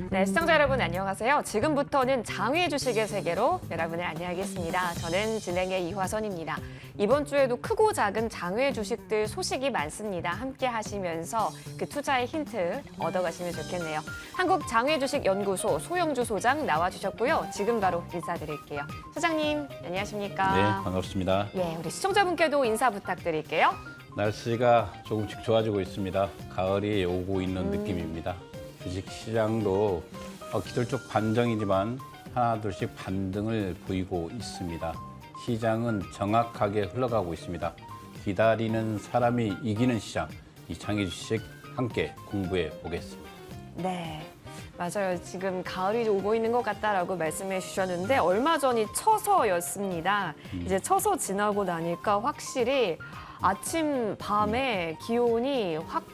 네, 시청자 여러분 안녕하세요. 지금부터는 장외 주식의 세계로 여러분을 안내하겠습니다. 저는 진행의 이화선입니다. 이번 주에도 크고 작은 장외 주식들 소식이 많습니다. 함께 하시면서 그 투자의 힌트 얻어가시면 좋겠네요. 한국장외주식연구소 소영주 소장 나와주셨고요. 지금 바로 인사드릴게요. 소장님, 안녕하십니까? 네, 반갑습니다. 예, 우리 시청자분께도 인사 부탁드릴게요. 날씨가 조금씩 좋아지고 있습니다. 가을이 오고 있는 느낌입니다. 주식시장도 기술적 반등이지만 하나둘씩 반등을 보이고 있습니다. 시장은 정확하게 흘러가고 있습니다. 기다리는 사람이 이기는 시장, 이 장외주식 함께 공부해 보겠습니다. 네, 맞아요. 지금 가을이 오고 있는 것 같다라고 말씀해 주셨는데 얼마 전이 처서였습니다. 이제 처서 지나고 나니까 확실히 아침, 밤에 기온이 확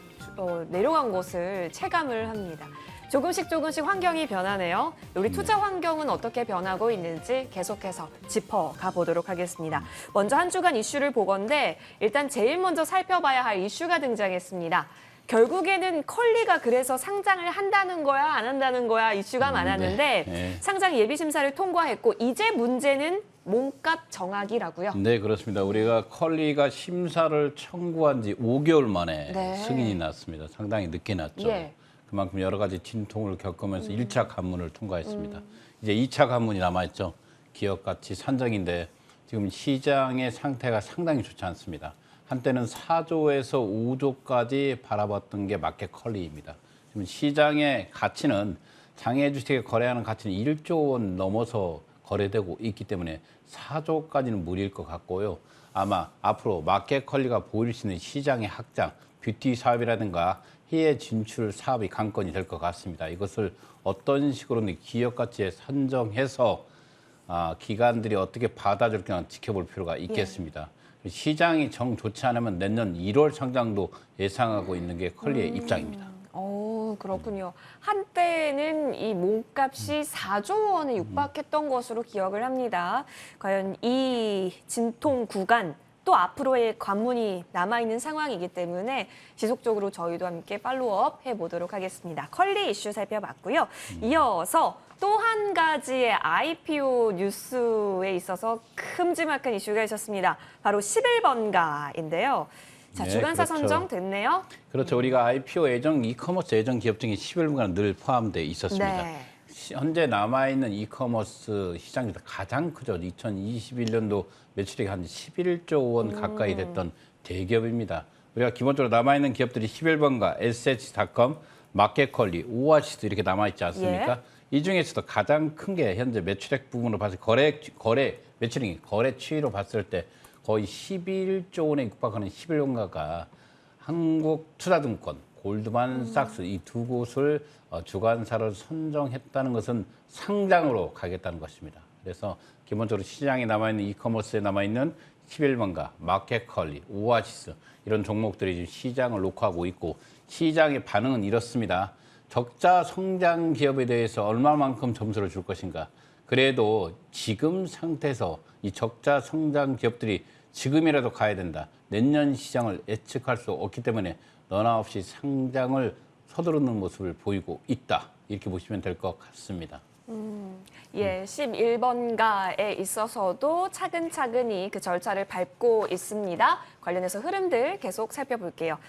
내려간 것을 체감을 합니다. 조금씩 환경이 변하네요. 우리 투자 환경은 어떻게 변하고 있는지 계속해서 짚어가 보도록 하겠습니다. 먼저 한 주간 이슈를 보건데 일단 제일 먼저 살펴봐야 할 이슈가 등장했습니다. 결국에는 컬리가 그래서 상장을 한다는 거야, 안 한다는 거야 이슈가 많았는데 네. 상장 예비 심사를 통과했고 이제 문제는 몸값 정하기라고요. 네, 그렇습니다. 우리가 컬리가 심사를 청구한 지 5개월 만에 네. 승인이 났습니다. 상당히 늦게 났죠. 예. 그만큼 여러 가지 진통을 겪으면서 1차 관문을 통과했습니다. 이제 2차 관문이 남아있죠. 기업 가치 산정인데 지금 시장의 상태가 상당히 좋지 않습니다. 한때는 4조에서 5조까지 바라봤던 게 마켓 컬리입니다. 지금 시장의 가치는 장외 주식에 거래하는 가치는 1조 원 넘어서 거래되고 있기 때문에 4조까지는 무리일 것 같고요. 아마 앞으로 마켓 컬리가 보일 수 있는 시장의 확장, 뷰티 사업이라든가 해외 진출 사업이 관건이 될 것 같습니다. 이것을 어떤 식으로는 기업 가치에 선정해서 기관들이 어떻게 받아줄까 지켜볼 필요가 있겠습니다. 시장이 정 좋지 않으면 내년 1월 상장도 예상하고 있는 게 컬리의 입장입니다. 그렇군요. 한때는 이 몸값이 4조 원에 육박했던 것으로 기억을 합니다. 과연 이 진통 구간 또 앞으로의 관문이 남아있는 상황이기 때문에 지속적으로 저희도 함께 팔로우업 해보도록 하겠습니다. 컬리 이슈 살펴봤고요. 이어서 또 한 가지의 IPO 뉴스에 있어서 큼지막한 이슈가 있었습니다. 바로 11번가인데요. 자, 네, 주간사 그렇죠. 선정 됐네요. 그렇죠. 우리가 IPO 예정 이커머스 예정 기업 중에 11분간 늘 포함되어 있었습니다. 네. 현재 남아있는 이커머스 시장 중에서 가장 크죠. 2021년도 매출액이 한 11조 원 가까이 됐던 대기업입니다. 우리가 기본적으로 남아있는 기업들이 11번가, SH닷컴, 마켓컬리, 오아시스 이렇게 남아있지 않습니까? 예. 이 중에서도 가장 큰 게 현재 매출액 부분으로 봤을 때 매출액이 거래 추이로 봤을 때 거의 11조 원에 육박하는 11번가가 한국투자증권, 골드만삭스 이 두 곳을 주관사로 선정했다는 것은 상장으로 가겠다는 것입니다. 그래서 기본적으로 시장에 남아있는 이커머스에 남아있는 11번가, 마켓컬리, 오아시스 이런 종목들이 지금 시장을 녹화하고 있고 시장의 반응은 이렇습니다. 적자 성장 기업에 대해서 얼마만큼 점수를 줄 것인가. 그래도 지금 상태에서 이 적자 성장 기업들이 지금이라도 가야 된다. 내년 시장을 예측할 수 없기 때문에 너나 없이 상장을 서두르는 모습을 보이고 있다. 이렇게 보시면 될 것 같습니다. 예, 11번가에 있어서도 차근차근히 그 절차를 밟고 있습니다. 관련해서 흐름들 계속 살펴볼게요.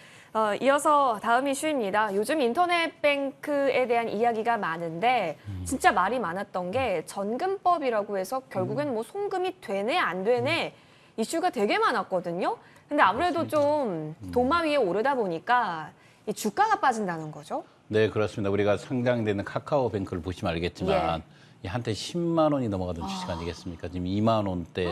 이어서 다음 이슈입니다. 요즘 인터넷 뱅크에 대한 이야기가 많은데 진짜 말이 많았던 게 전금법이라고 해서 결국엔 뭐 송금이 되네 안 되네 이슈가 되게 많았거든요. 근데 아무래도 좀 도마 위에 오르다 보니까 이 주가가 빠진다는 거죠. 네, 그렇습니다. 우리가 상장되는 카카오뱅크를 보시면 알겠지만 한때 10만 원이 넘어가던 주식 아니겠습니까? 지금 2만 원대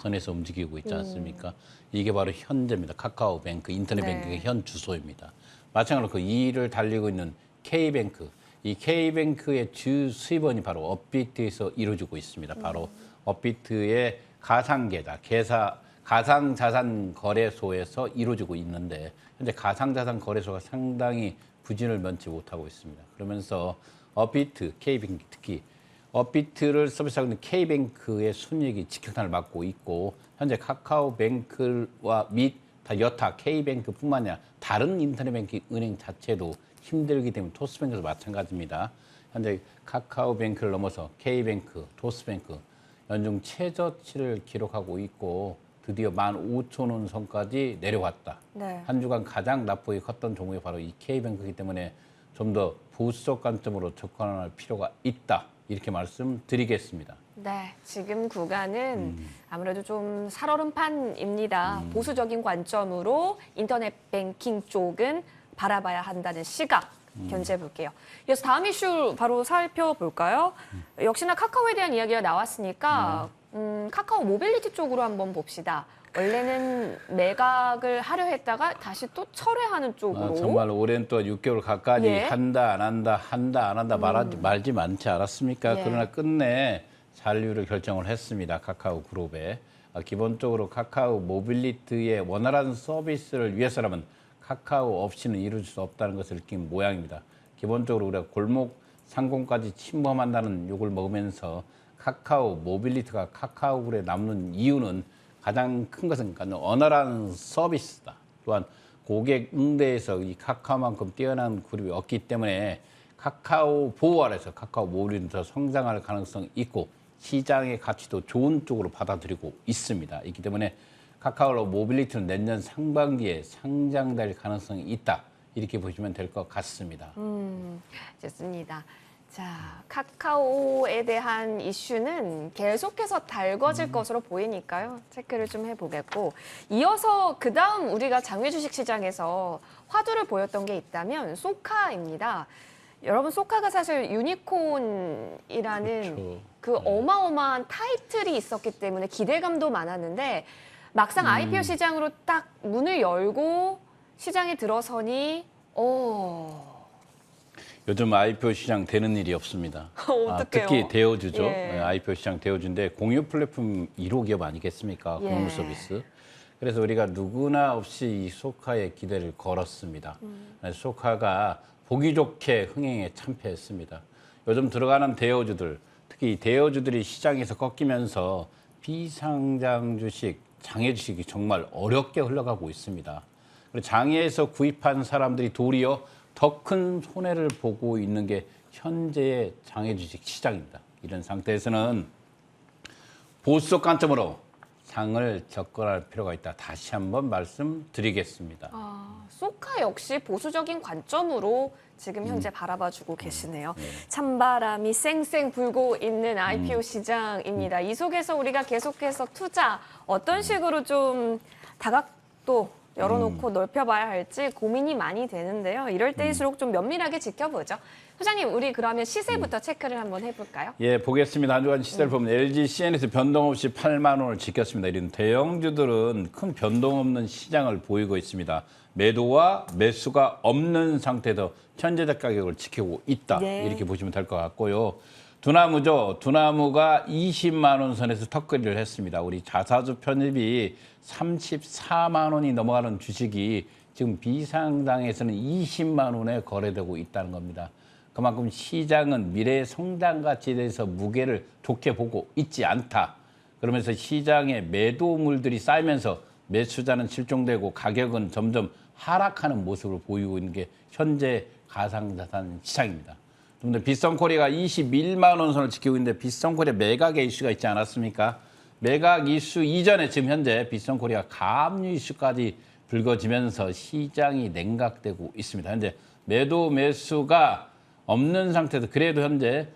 선에서 움직이고 있지 않습니까? 이게 바로 현재입니다. 카카오뱅크, 인터넷뱅크의 현 주소입니다. 마찬가지로 그 2위를 달리고 있는 K뱅크, 이 K뱅크의 주 수입원이 바로 업비트에서 이루어지고 있습니다. 바로 업비트의 가상계좌, 가상자산 거래소에서 이루어지고 있는데 현재 가상자산 거래소가 상당히 부진을 면치 못하고 있습니다. 그러면서 업비트, K뱅크 특히 업비트를 서비스하고 있는 K뱅크의 순이익이 직격탄을 맞고 있고 현재 카카오뱅크와 및 여타 K뱅크뿐만 아니라 다른 인터넷뱅킹 은행 자체도 힘들기 때문에 토스뱅크도 마찬가지입니다. 현재 카카오뱅크를 넘어서 K뱅크, 토스뱅크 연중 최저치를 기록하고 있고 드디어 15,000원 선까지 내려왔다. 네. 한 주간 가장 낙폭이 컸던 종목이 바로 이 K뱅크이기 때문에 좀 더 보수적 관점으로 접근할 필요가 있다. 이렇게 말씀드리겠습니다. 네, 지금 구간은 아무래도 좀 살얼음판입니다. 보수적인 관점으로 인터넷 뱅킹 쪽은 바라봐야 한다는 시각 견지해 볼게요. 이어서 다음 이슈 바로 살펴볼까요? 역시나 카카오에 대한 이야기가 나왔으니까 카카오 모빌리티 쪽으로 한번 봅시다. 원래는 매각을 하려 했다가 다시 또 철회하는 쪽으로. 정말 오랜 또 6개월 가까이 예. 한다 안 한다 한다 안 한다 말지 많지 않았습니까? 예. 그러나 끝내 잔류를 결정을 했습니다. 카카오 그룹에. 기본적으로 카카오 모빌리티의 원활한 서비스를 위해서라면 카카오 없이는 이룰 수 없다는 것을 느낀 모양입니다. 기본적으로 우리가 골목 상공까지 침범한다는 욕을 먹으면서 카카오 모빌리티가 카카오 그룹에 남는 이유는 가장 큰 것은 원활한 서비스다. 또한 고객 응대에서 이 카카오만큼 뛰어난 그룹이 없기 때문에 카카오 보호 아래서 카카오 모빌리티는 더 성장할 가능성이 있고 시장의 가치도 좋은 쪽으로 받아들이고 있습니다. 있기 때문에 카카오 모빌리티는 내년 상반기에 상장될 가능성이 있다. 이렇게 보시면 될 것 같습니다. 좋습니다. 자, 카카오에 대한 이슈는 계속해서 달궈질 것으로 보이니까요. 체크를 좀 해보겠고. 이어서 그다음 우리가 장외 주식시장에서 화두를 보였던 게 있다면 소카입니다. 여러분, 소카가 사실 유니콘이라는 그렇죠. 그 어마어마한 타이틀이 있었기 때문에 기대감도 많았는데 막상 IPO 시장으로 딱 문을 열고 시장에 들어서니 요즘 IPO 시장 되는 일이 없습니다. 어떡해요? 특히 대여주죠. 예. IPO 시장 대여주인데 공유 플랫폼 1호 기업 아니겠습니까? 예. 공유 서비스. 그래서 우리가 누구나 없이 이 소카에 기대를 걸었습니다. 소카가 보기 좋게 흥행에 참패했습니다. 요즘 들어가는 대여주들, 특히 대여주들이 시장에서 꺾이면서 비상장 주식, 장외 주식이 정말 어렵게 흘러가고 있습니다. 그리고 장외에서 구입한 사람들이 도리어 더 큰 손해를 보고 있는 게 현재의 장외 주식 시장입니다. 이런 상태에서는 보수적 관점으로 장을 접근할 필요가 있다. 다시 한번 말씀드리겠습니다. 소카 역시 보수적인 관점으로 지금 현재 바라봐주고 계시네요. 찬바람이 쌩쌩 불고 있는 IPO 시장입니다. 이 속에서 우리가 계속해서 투자 어떤 식으로 좀 다각도 열어놓고 넓혀봐야 할지 고민이 많이 되는데요. 이럴 때일수록 좀 면밀하게 지켜보죠. 소장님, 우리 그러면 시세부터 체크를 한번 해볼까요? 예, 보겠습니다. 한 주간 시세를 보면 LG CN에서 변동 없이 8만 원을 지켰습니다. 이런 대형주들은 큰 변동 없는 시장을 보이고 있습니다. 매도와 매수가 없는 상태에서 현재적 가격을 지키고 있다. 네. 이렇게 보시면 될 것 같고요. 두나무죠. 두나무가 20만 원 선에서 턱걸이를 했습니다. 우리 자사주 편입이 34만 원이 넘어가는 주식이 지금 비상장에서는 20만 원에 거래되고 있다는 겁니다. 그만큼 시장은 미래의 성장 가치에 대해서 무게를 좋게 보고 있지 않다. 그러면서 시장에 매도물들이 쌓이면서 매수자는 실종되고 가격은 점점 하락하는 모습을 보이고 있는 게 현재 가상자산 시장입니다. 좀 더 빗썸코리아가 21만 원 선을 지키고 있는데 빗썸코리아 매각의 이슈가 있지 않았습니까? 매각 이슈 이전에 지금 현재 빗썸코리아 가압류 이슈까지 불거지면서 시장이 냉각되고 있습니다. 현재 매도 매수가 없는 상태에서 그래도 현재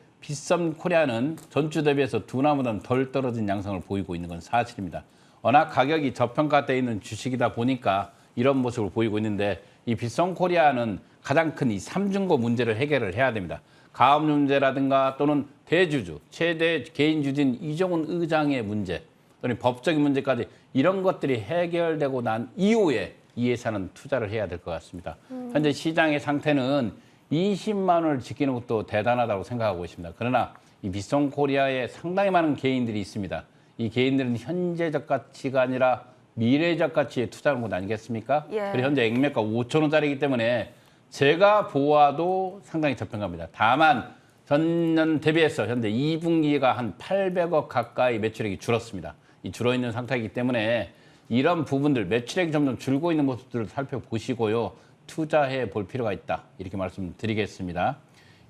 빗썸코리아는 전주 대비해서 두나무보다는 덜 떨어진 양상을 보이고 있는 건 사실입니다. 워낙 가격이 저평가되어 있는 주식이다 보니까 이런 모습을 보이고 있는데 이 빗썸코리아는 가장 큰 이 삼중고 문제를 해결을 해야 됩니다. 가압 문제라든가 또는 대주주, 최대 개인 주주인 이종훈 의장의 문제 또는 법적인 문제까지 이런 것들이 해결되고 난 이후에 이 회사는 투자를 해야 될 것 같습니다. 현재 시장의 상태는 20만 원을 지키는 것도 대단하다고 생각하고 있습니다. 그러나 이 빗썸코리아에 상당히 많은 개인들이 있습니다. 이 개인들은 현재적 가치가 아니라 미래적 가치에 투자하는 것 아니겠습니까? 예. 그리고 현재 액면가 5천 원짜리이기 때문에 제가 보아도 상당히 저평가입니다. 다만 전년 대비해서 현재 2분기가 한 800억 가까이 매출액이 줄었습니다. 이 줄어있는 상태이기 때문에 이런 부분들 매출액이 점점 줄고 있는 모습들을 살펴보시고요. 투자해 볼 필요가 있다. 이렇게 말씀드리겠습니다.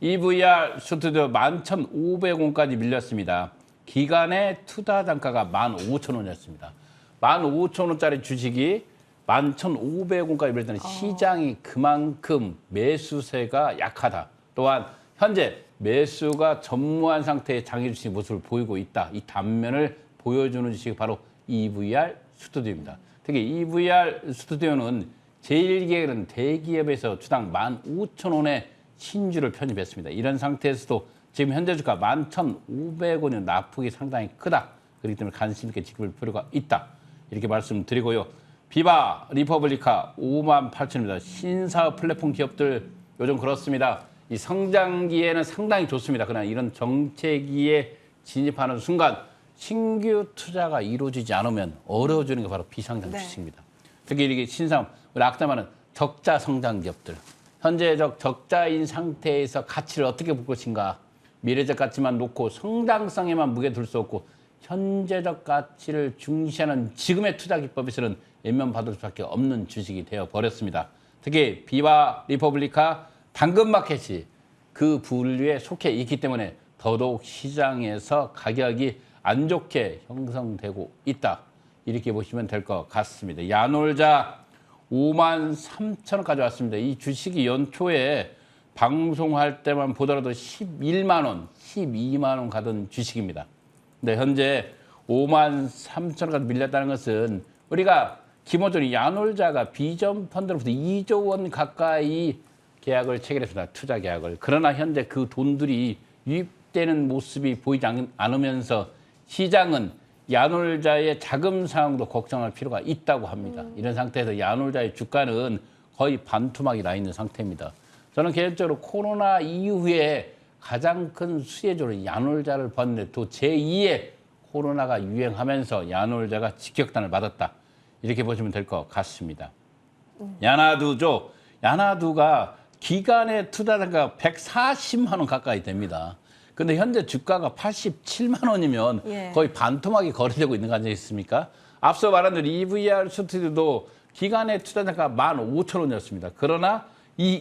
EVR 스튜디오 11,500원까지 밀렸습니다. 기간의 투자 단가가 15,000원이었습니다. 15,000원짜리 주식이 11,500원까지 밀렸다는 시장이 그만큼 매수세가 약하다. 또한 현재 매수가 전무한 상태의 장애 주식 모습을 보이고 있다. 이 단면을 보여주는 주식이 바로 EVR 스튜디오입니다. 특히 EVR 스튜디오는 제1기획은 대기업에서 주당 15,000원의 신주를 편입했습니다. 이런 상태에서도 지금 현재 주가 11,500원의 납폭이 상당히 크다. 그렇기 때문에 관심 있게 지켜볼 필요가 있다. 이렇게 말씀드리고요. 비바, 리퍼블리카 58,000원입니다. 신사업 플랫폼 기업들 요즘 그렇습니다. 이 성장기에는 상당히 좋습니다. 그러나 이런 정체기에 진입하는 순간 신규 투자가 이루어지지 않으면 어려워지는 게 바로 비상장 주식입니다. 특히 이렇게 신사업, 우리 아까 말한 적자 성장 기업들. 현재적 적자인 상태에서 가치를 어떻게 볼 것인가. 미래적 가치만 놓고 성장성에만 무게 둘 수 없고 현재적 가치를 중시하는 지금의 투자 기법에서는 연면받을 수밖에 없는 주식이 되어버렸습니다. 특히 비바 리퍼블리카 당근마켓이 그 분류에 속해 있기 때문에 더더욱 시장에서 가격이 안 좋게 형성되고 있다. 이렇게 보시면 될 것 같습니다. 야놀자 53,000원까지 왔습니다. 이 주식이 연초에 방송할 때만 보더라도 11만 원, 12만 원 가던 주식입니다. 근데 현재 53,000원까지 밀렸다는 것은 우리가 기본적으로 야놀자가 비전 펀드로부터 2조 원 가까이 계약을 체결했습니다. 투자 계약을. 그러나 현재 그 돈들이 유입되는 모습이 보이지 않으면서 시장은 야놀자의 자금 상황도 걱정할 필요가 있다고 합니다. 이런 상태에서 야놀자의 주가는 거의 반토막이 나 있는 상태입니다. 저는 개인적으로 코로나 이후에 가장 큰 수혜주로 야놀자를 봤는데 또 제2의 코로나가 유행하면서 야놀자가 직격탄을 맞았다. 이렇게 보시면 될 것 같습니다. 야나두죠. 야나두가 기간의 투자 단가가 140만 원 가까이 됩니다. 근데 현재 주가가 87만 원이면 거의 반토막이 거래되고 있는 거 아니겠습니까? 앞서 말한 대로 EVR 스튜디오도 기간의 투자 단가가 15,000원이었습니다. 그러나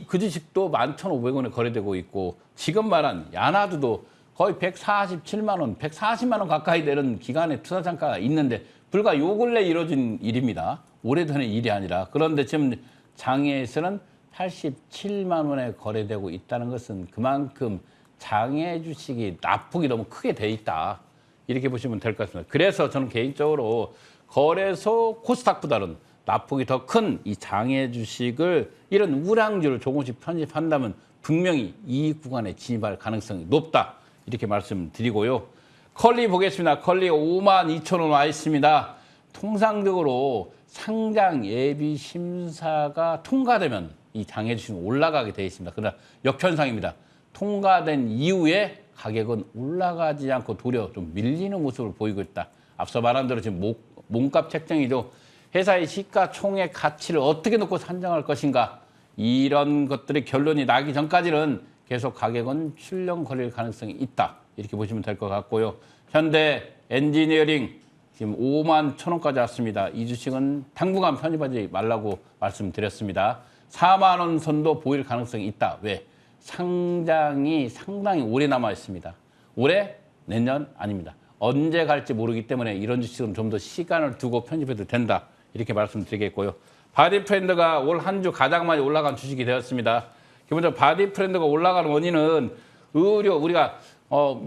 그 주식도 11,500원에 거래되고 있고 지금 말한 야나두도 거의 147만 원, 140만 원 가까이 되는 기간의 투자 단가가 있는데 불과 요 근래 이루어진 일입니다. 오래전의 일이 아니라. 그런데 지금 장외에서는 87만 원에 거래되고 있다는 것은 그만큼 장외 주식이 납폭이 너무 크게 돼 있다. 이렇게 보시면 될 것 같습니다. 그래서 저는 개인적으로 거래소 코스닥보다는 납폭이 더 큰 이 장외 주식을 이런 우량주를 조금씩 편입한다면 분명히 이 구간에 진입할 가능성이 높다. 이렇게 말씀드리고요. 컬리 보겠습니다. 컬리 52,000원 와 있습니다. 통상적으로 상장 예비 심사가 통과되면 이 장외 주식은 올라가게 되어 있습니다. 그러나 역현상입니다. 통과된 이후에 가격은 올라가지 않고 도리어 좀 밀리는 모습을 보이고 있다. 앞서 말한 대로 지금 몸값 책정이죠. 회사의 시가총액 가치를 어떻게 놓고 산정할 것인가. 이런 것들의 결론이 나기 전까지는 계속 가격은 출렁거릴 가능성이 있다. 이렇게 보시면 될 것 같고요. 현대 엔지니어링 지금 51,000원까지 왔습니다. 이 주식은 당분간 편입하지 말라고 말씀드렸습니다. 4만 원 선도 보일 가능성이 있다. 왜? 상장이 상당히 오래 남아 있습니다. 올해, 내년 아닙니다. 언제 갈지 모르기 때문에 이런 주식은 좀 더 시간을 두고 편집해도 된다. 이렇게 말씀드리겠고요. 바디프렌드가 올 한 주 가장 많이 올라간 주식이 되었습니다. 기본적으로 바디프렌드가 올라가는 원인은 우리가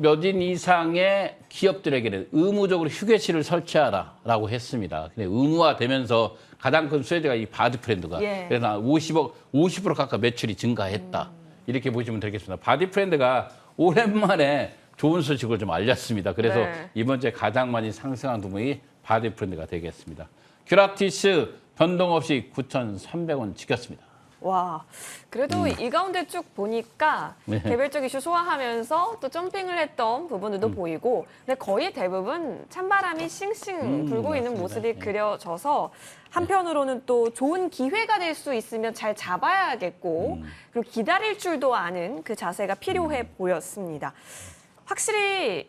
몇 인 이상의 기업들에게는 의무적으로 휴게실을 설치하라라고 했습니다. 근데 의무화되면서 가장 큰 수혜자가 이 바디프렌드가 그래서 50% 가까이 매출이 증가했다. 이렇게 보시면 되겠습니다. 바디프렌드가 오랜만에 좋은 소식을 좀 알렸습니다. 그래서 이번 주에 가장 많이 상승한 종목이 바디프렌드가 되겠습니다. 큐라티스 변동 없이 9,300원 지켰습니다. 와, 그래도 이 가운데 쭉 보니까 개별적 이슈 소화하면서 또 점핑을 했던 부분들도 보이고, 근데 거의 대부분 찬바람이 싱싱 불고 있는 모습이 그려져서 한편으로는 또 좋은 기회가 될 수 있으면 잘 잡아야겠고, 그리고 기다릴 줄도 아는 그 자세가 필요해 보였습니다. 확실히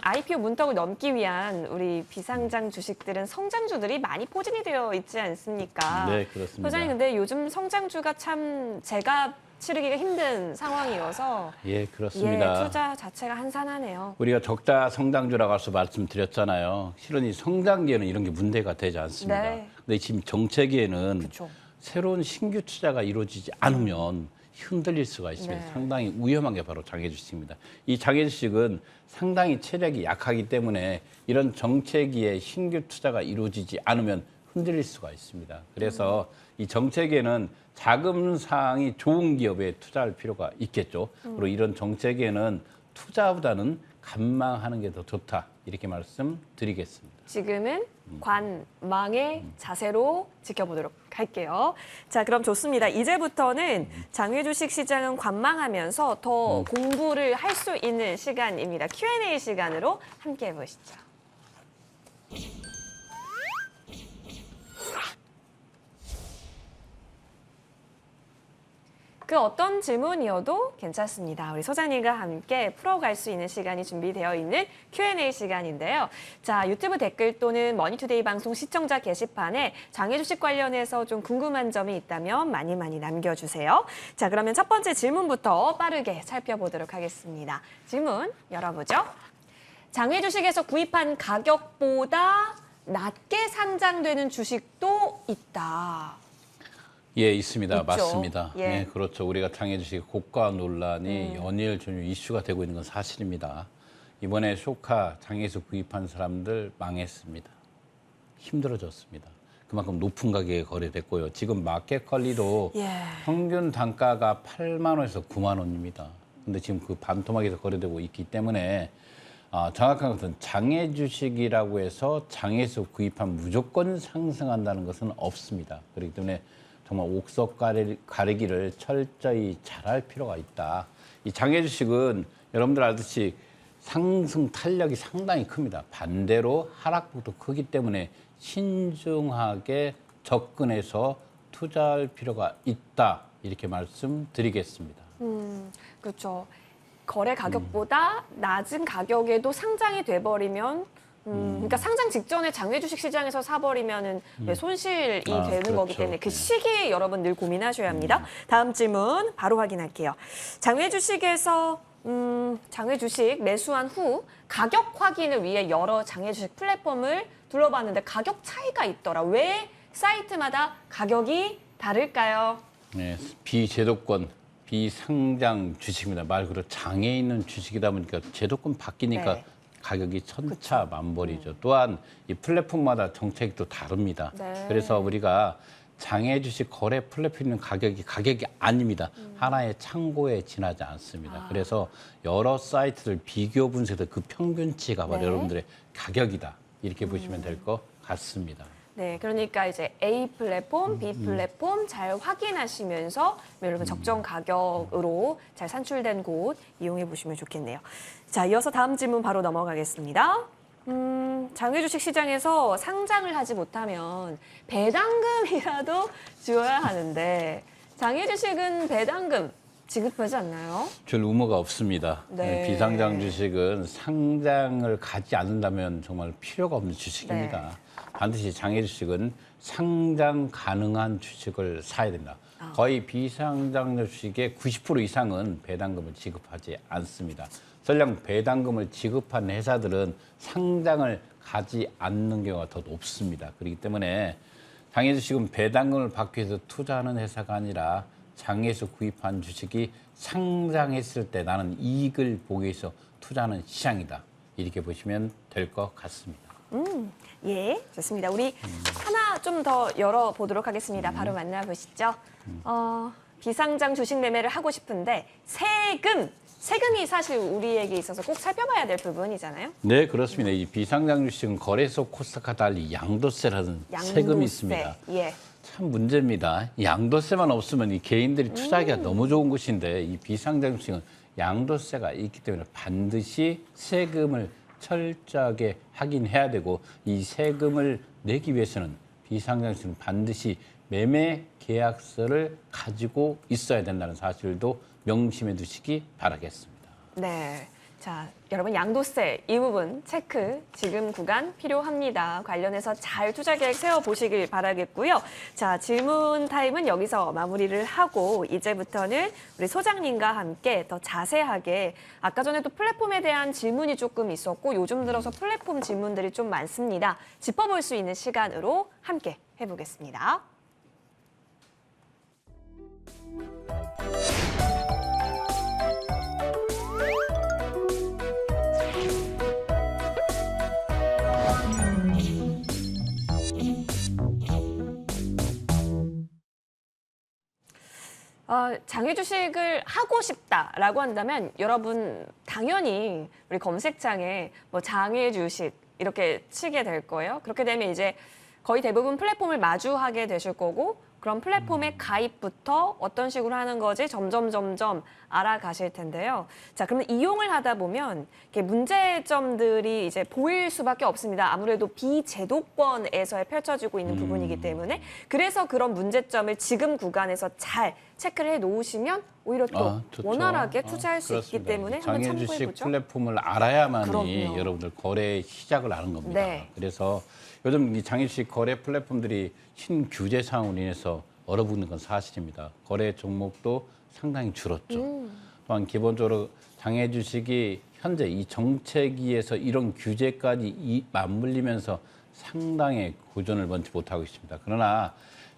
IPO 문턱을 넘기 위한 우리 비상장 주식들은 성장주들이 많이 포진이 되어 있지 않습니까? 네, 그렇습니다. 소장님, 근데 요즘 성장주가 참 제가 치르기가 힘든 상황이어서 예, 그렇습니다. 예, 투자 자체가 한산하네요. 우리가 적자 성장주라고 해서 말씀드렸잖아요. 실은 이 성장기에는 이런 게 문제가 되지 않습니다. 네. 근데 지금 정체기에는 그렇죠. 새로운 신규 투자가 이루어지지 않으면 흔들릴 수가 있습니다. 네. 상당히 위험한 게 바로 장애주식입니다. 이 장애주식은 상당히 체력이 약하기 때문에 이런 정체기에 신규 투자가 이루어지지 않으면 흔들릴 수가 있습니다. 그래서 이 정체기에는 자금 사항이 좋은 기업에 투자할 필요가 있겠죠. 그리고 이런 정체기에는 투자보다는 관망하는 게 더 좋다. 이렇게 말씀드리겠습니다. 지금은 관망의 자세로 지켜보도록 할게요. 자, 그럼 좋습니다. 이제부터는 장외주식 시장은 관망하면서 더 공부를 할 수 있는 시간입니다. Q&A 시간으로 함께 해보시죠. 그 어떤 질문이어도 괜찮습니다. 우리 소장님과 함께 풀어갈 수 있는 시간이 준비되어 있는 Q&A 시간인데요. 자, 유튜브 댓글 또는 머니투데이 방송 시청자 게시판에 장외주식 관련해서 좀 궁금한 점이 있다면 많이 남겨주세요. 자, 그러면 첫 번째 질문부터 빠르게 살펴보도록 하겠습니다. 질문 열어보죠. 장외주식에서 구입한 가격보다 낮게 상장되는 주식도 있다. 예, 있습니다. 있죠. 맞습니다. 예. 네, 그렇죠. 우리가 장애주식 고가 논란이 연일 좀 이슈가 되고 있는 건 사실입니다. 이번에 쇼카 장애에서 구입한 사람들 망했습니다. 힘들어졌습니다. 그만큼 높은 가격에 거래됐고요. 지금 마켓 컬리도 예. 평균 단가가 8만 원에서 9만 원입니다. 근데 지금 그 반토막에서 거래되고 있기 때문에 정확한 것은 장애 주식이라고 해서 장에서 구입하면 무조건 상승한다는 것은 없습니다. 그렇기 때문에 정말 옥석 가리기를 철저히 잘할 필요가 있다. 이 장애 주식은 여러분들 알듯이 상승 탄력이 상당히 큽니다. 반대로 하락폭도 크기 때문에 신중하게 접근해서 투자할 필요가 있다. 이렇게 말씀드리겠습니다. 그렇죠. 거래 가격보다 낮은 가격에도 상장이 돼버리면 그러니까 상장 직전에 장외 주식 시장에서 사버리면은 손실이 되는 그렇죠. 거기 때문에 그 시기 여러분 늘 고민하셔야 합니다. 다음 질문 바로 확인할게요. 장외 주식에서 장외 주식 매수한 후 가격 확인을 위해 여러 장외 주식 플랫폼을 둘러봤는데 가격 차이가 있더라. 왜 사이트마다 가격이 다를까요? 네, 비제도권, 비상장 주식입니다. 말 그대로 장에 있는 주식이다 보니까 제도권 바뀌니까 네. 가격이 천차만별이죠. 또한 이 플랫폼마다 정책도 다릅니다. 네. 그래서 우리가 장애 주식 거래 플랫폼 있는 가격이 아닙니다. 하나의 창고에 지나지 않습니다. 그래서 여러 사이트를 비교 분석해서 그 평균치가 바로 네. 여러분들의 가격이다. 이렇게 보시면 될 것 같습니다. 네, 그러니까 이제 A 플랫폼, B 플랫폼 잘 확인하시면서 여러분 적정 가격으로 잘 산출된 곳 이용해 보시면 좋겠네요. 자, 이어서 다음 질문 바로 넘어가겠습니다. 장외주식 시장에서 상장을 하지 못하면 배당금이라도 주어야 하는데 장외주식은 배당금 지급하지 않나요? 별 의무가 없습니다. 네. 비상장 주식은 상장을 가지 않는다면 정말 필요가 없는 주식입니다. 네. 반드시 장애 주식은 상장 가능한 주식을 사야 됩니다. 거의 비상장 주식의 90% 이상은 배당금을 지급하지 않습니다. 설령 배당금을 지급한 회사들은 상장을 가지 않는 경우가 더 높습니다. 그렇기 때문에 장애 주식은 배당금을 받기 위해서 투자하는 회사가 아니라 장에서 구입한 주식이 상장했을 때 나는 이익을 보기 위해서 투자하는 시장이다. 이렇게 보시면 될 것 같습니다. 예, 좋습니다. 우리 하나 좀 더 열어보도록 하겠습니다. 바로 만나보시죠. 비상장 주식 매매를 하고 싶은데 세금이 사실 우리에게 있어서 꼭 살펴봐야 될 부분이잖아요. 네, 그렇습니다. 이 비상장 주식은 거래소 코스닥과 달리 양도세라는 세금이 있습니다. 예. 참 문제입니다. 양도세만 없으면 이 개인들이 투자하기가 너무 좋은 곳인데 이 비상장 주식은 양도세가 있기 때문에 반드시 세금을 철저하게 확인해야 되고 이 세금을 내기 위해서는 비상장 주식은 반드시 매매 계약서를 가지고 있어야 된다는 사실도 명심해 두시기 바라겠습니다. 네. 자, 여러분 양도세 이 부분 체크 지금 구간 필요합니다. 관련해서 잘 투자 계획 세워보시길 바라겠고요. 자, 질문 타임은 여기서 마무리를 하고 이제부터는 우리 소장님과 함께 더 자세하게 아까 전에도 플랫폼에 대한 질문이 조금 있었고 요즘 들어서 플랫폼 질문들이 좀 많습니다. 짚어볼 수 있는 시간으로 함께 해보겠습니다. 장외 주식을 하고 싶다라고 한다면 여러분 당연히 우리 검색창에 뭐 장외 주식 이렇게 치게 될 거예요. 그렇게 되면 이제 거의 대부분 플랫폼을 마주하게 되실 거고 그런 플랫폼의 가입부터 어떤 식으로 하는 거지 점점 알아가실 텐데요. 자, 그러면 이용을 하다 보면 이렇게 문제점들이 이제 보일 수밖에 없습니다. 아무래도 비제도권에서 펼쳐지고 있는 부분이기 때문에 그래서 그런 문제점을 지금 구간에서 잘 체크를 해 놓으시면 오히려 또 좋죠. 원활하게 투자할 수 있기 그렇습니다. 때문에 한번 참고해 장애주식 보죠. 플랫폼을 알아야만이 그럼요. 여러분들 거래 시작을 하는 겁니다. 네. 그래서 요즘 이 장애주식 거래 플랫폼들이 신규제 사항으로 인해서 얼어붙는 건 사실입니다. 거래 종목도 상당히 줄었죠. 또한 기본적으로 장애주식이 현재 이 정책위에서 이런 규제까지 맞물리면서 상당히 고전을 번지 못하고 있습니다. 그러나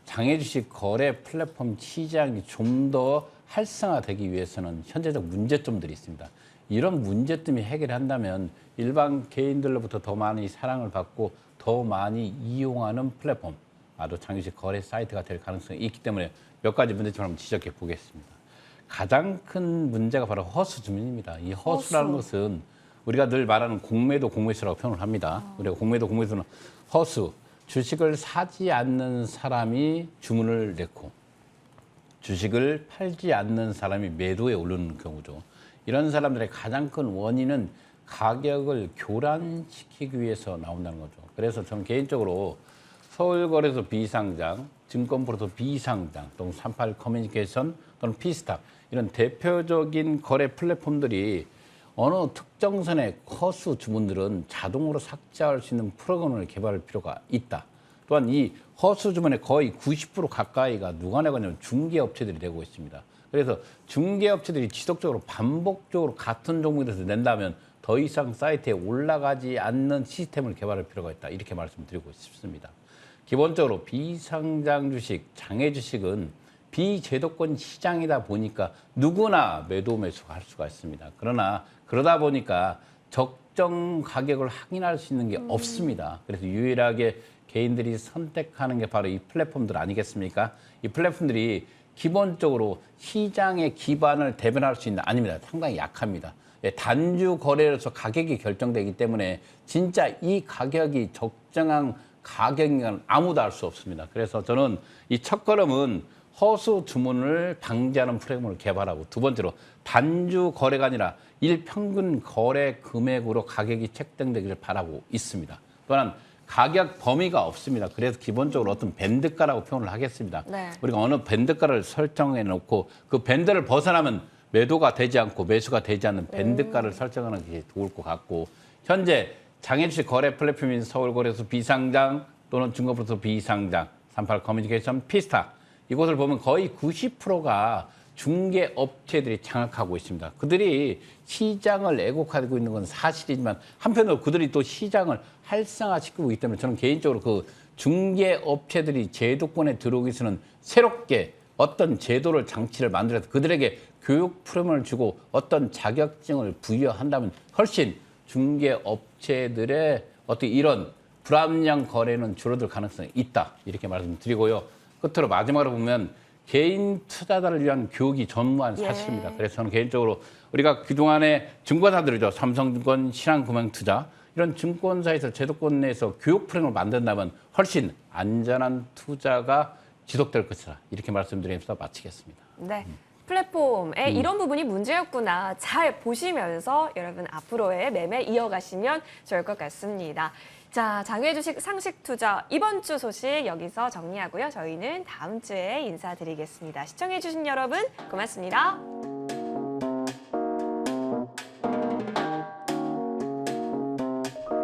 장애주식 거래 플랫폼 시장이 좀 더 활성화되기 위해서는 현재적 문제점들이 있습니다. 이런 문제점이 해결한다면 일반 개인들로부터 더 많이 사랑을 받고 더 많이 이용하는 플랫폼, 아주 장외주식 거래 사이트가 될 가능성이 있기 때문에 몇 가지 문제점을 한번 지적해 보겠습니다. 가장 큰 문제가 바로 허수 주문입니다. 이 허수라는 것은 우리가 늘 말하는 공매도 공매수라고 표현을 합니다. 우리가 공매도 공매수는 허수, 주식을 사지 않는 사람이 주문을 냈고 주식을 팔지 않는 사람이 매도에 오르는 경우죠. 이런 사람들의 가장 큰 원인은 가격을 교란시키기 위해서 나온다는 거죠. 그래서 저는 개인적으로 서울거래소 비상장, 증권프로도 비상장, 또는 38 커뮤니케이션 또는 피스탑 이런 대표적인 거래 플랫폼들이 어느 특정 선의 허수 주문들은 자동으로 삭제할 수 있는 프로그램을 개발할 필요가 있다. 또한 이 허수 주문의 거의 90% 가까이가 누가 내가냐면 중개업체들이 되고 있습니다. 그래서 중개업체들이 지속적으로 반복적으로 같은 종목에 대해서 낸다면 더 이상 사이트에 올라가지 않는 시스템을 개발할 필요가 있다. 이렇게 말씀드리고 싶습니다. 기본적으로 비상장 주식, 장외 주식은 비제도권 시장이다 보니까 누구나 매도 매수할 수가 있습니다. 그러나 그러다 보니까 적정 가격을 확인할 수 있는 게 없습니다. 그래서 유일하게 개인들이 선택하는 게 바로 이 플랫폼들 아니겠습니까? 이 플랫폼들이 기본적으로 시장의 기반을 대변할 수 있는 아닙니다. 상당히 약합니다. 단주 거래로서 가격이 결정되기 때문에 진짜 이 가격이 적정한 가격은 아무도 알 수 없습니다. 그래서 저는 이 첫걸음은 허수 주문을 방지하는 프로그램을 개발하고 두 번째로 단주 거래가 아니라 일평균 거래 금액으로 가격이 책정되기를 바라고 있습니다. 또한 가격 범위가 없습니다. 그래서 기본적으로 어떤 밴드가라고 표현을 하겠습니다. 네. 우리가 어느 밴드가를 설정해 놓고 그 밴드를 벗어나면 매도가 되지 않고 매수가 되지 않는 밴드가를 설정하는 게 좋을 것 같고 현재 장외주식 거래 플랫폼인 서울거래소 비상장 또는 증권프로도 비상장, 38 커뮤니케이션 피스타 이곳을 보면 거의 90%가 중개업체들이 장악하고 있습니다. 그들이 시장을 애국하고 있는 건 사실이지만 한편으로 그들이 또 시장을 활성화시키고 있기 때문에 저는 개인적으로 그 중개업체들이 제도권에 들어오기 위해서는 새롭게 어떤 제도를 장치를 만들어서 그들에게 교육 프로그램을 주고 어떤 자격증을 부여한다면 훨씬 중개업체들의 어떤 이런 불합리한 거래는 줄어들 가능성이 있다. 이렇게 말씀드리고요. 끝으로 마지막으로 보면 개인 투자자를 위한 교육이 전무한 사실입니다. 그래서 저는 개인적으로 우리가 그동안에 증권사들이죠. 삼성증권, 신한금융투자 이런 증권사에서 제도권 내에서 교육 프로그램을 만든다면 훨씬 안전한 투자가 지속될 것이다. 이렇게 말씀드리면서 마치겠습니다. 네. 플랫폼에 이런 부분이 문제였구나 잘 보시면서 여러분 앞으로의 매매 이어가시면 좋을 것 같습니다. 자, 장외 주식 상식 투자 이번 주 소식 여기서 정리하고요. 저희는 다음 주에 인사드리겠습니다. 시청해 주신 여러분 고맙습니다.